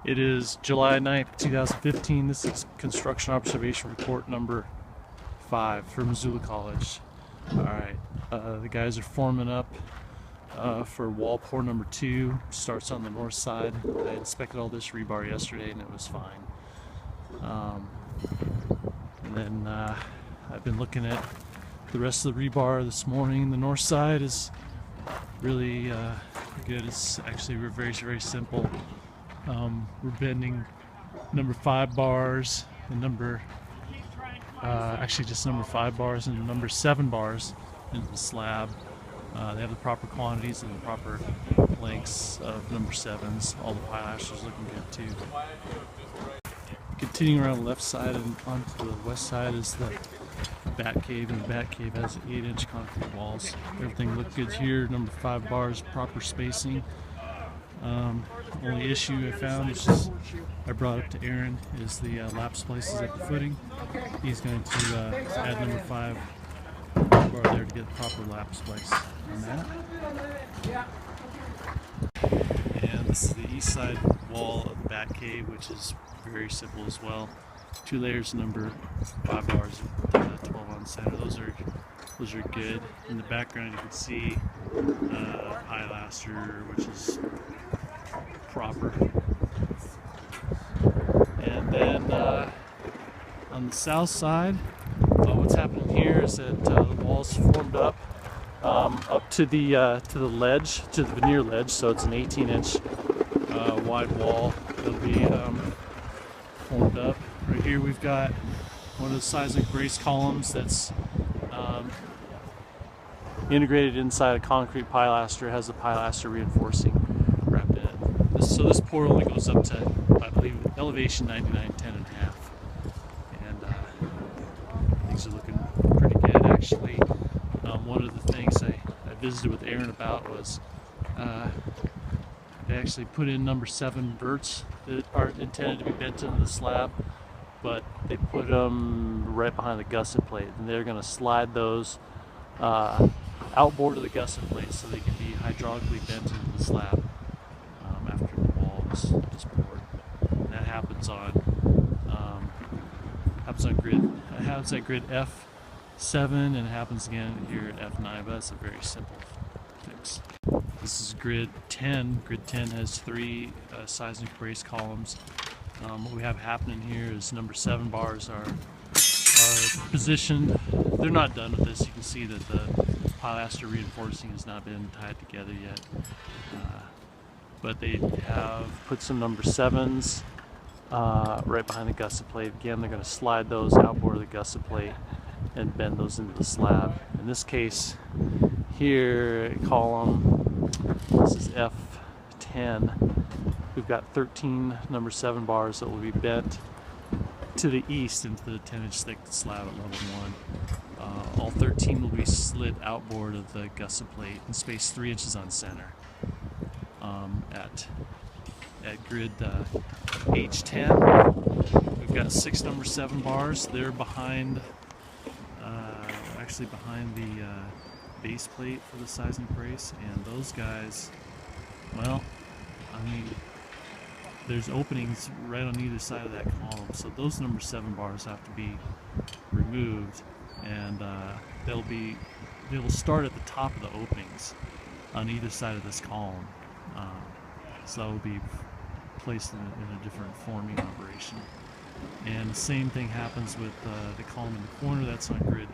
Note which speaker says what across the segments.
Speaker 1: It is July 9th, 2015. This is construction observation report number 5 for Missoula College. Alright, the guys are forming up for wall pour number 2. Starts on the north side. I inspected all this rebar yesterday and it was fine. And then I've been looking at the rest of the rebar this morning. The north side is really good. It's actually very, very simple. We're bending number 5 bars and actually just number 5 bars and number 7 bars into the slab. They have the proper quantities and the proper lengths of number 7s. All the pilasters looking good too. Continuing around the left side and onto the west side is the bat cave, and the bat cave has 8-inch concrete walls. Everything looked good here. Number 5 bars, proper spacing. Only issue I found, which is I brought up to Aaron, is the lap splices at the footing. He's going to add number 5 bar there to get the proper lap splice on that. And this is the east side wall of the bat cave, which is very simple as well. 2 layers, number 5 bars, 12 on center. Those are good. In the background, you can see pilaster, which is proper. And then on the south side, what's happening here is that the walls formed up to the ledge, to the veneer ledge. So it's an 18-inch wide wall that'll be formed up. Right here we've got one of the seismic brace columns that's integrated inside a concrete pilaster. It has the pilaster reinforcing wrapped in it. So this pour only goes up to, I believe, elevation 99, 10 and a half. And things are looking pretty good actually. One of the things I visited with Aaron about was they actually put in number 7 verts that are intended to be bent into the slab, but they put them right behind the gusset plate, and they're going to slide those outboard of the gusset plate so they can be hydraulically bent into the slab after the wall is poured. And that happens on grid. It happens at grid F7 and it happens again here at F9, but that's a very simple fix. This is grid 10. Grid 10 has 3 seismic brace columns. What we have happening here is number 7 bars are positioned. They're not done with this. You can see that the pilaster reinforcing has not been tied together yet. But they have put some number 7s right behind the gusset plate. Again, they're going to slide those outboard of the gusset plate and bend those into the slab. In this case here, column, this is F10. We've got 13 number 7 bars that will be bent to the east into the 10-inch thick slab at level 1. All 13 will be slid outboard of the gusset plate and spaced 3 inches on center. At grid H10, we've got 6 number 7 bars. They're behind, actually behind the base plate for the seismic brace, and those guys, well, I mean, there's openings right on either side of that column, so those number 7 bars have to be removed, and they will start at the top of the openings on either side of this column. So that will be placed in a different forming operation. And the same thing happens with the column in the corner. That's on grid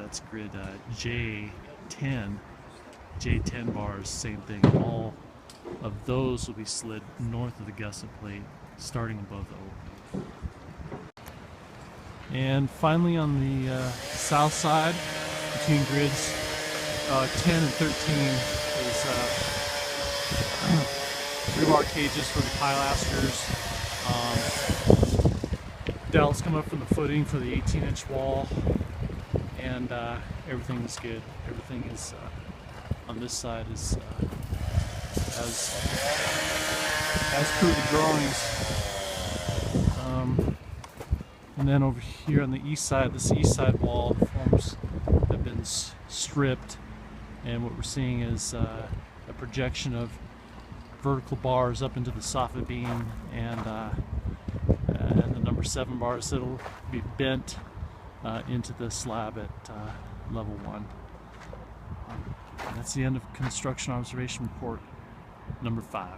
Speaker 1: that's grid J10. J10 bars, same thing. All of those will be slid north of the gusset plate, starting above the opening. And finally, on the south side, between grids 10 and 13, is rebar cages for the pilasters. Dowels come up from the footing for the 18-inch wall, and everything is good. Everything is on this side is as per the drawings. And then over here on the east side, this east side wall, the forms have been stripped, and what we're seeing is a projection of vertical bars up into the soffit beam, and the number 7 bars that'll be bent into the slab at level 1. That's the end of construction observation report number 5.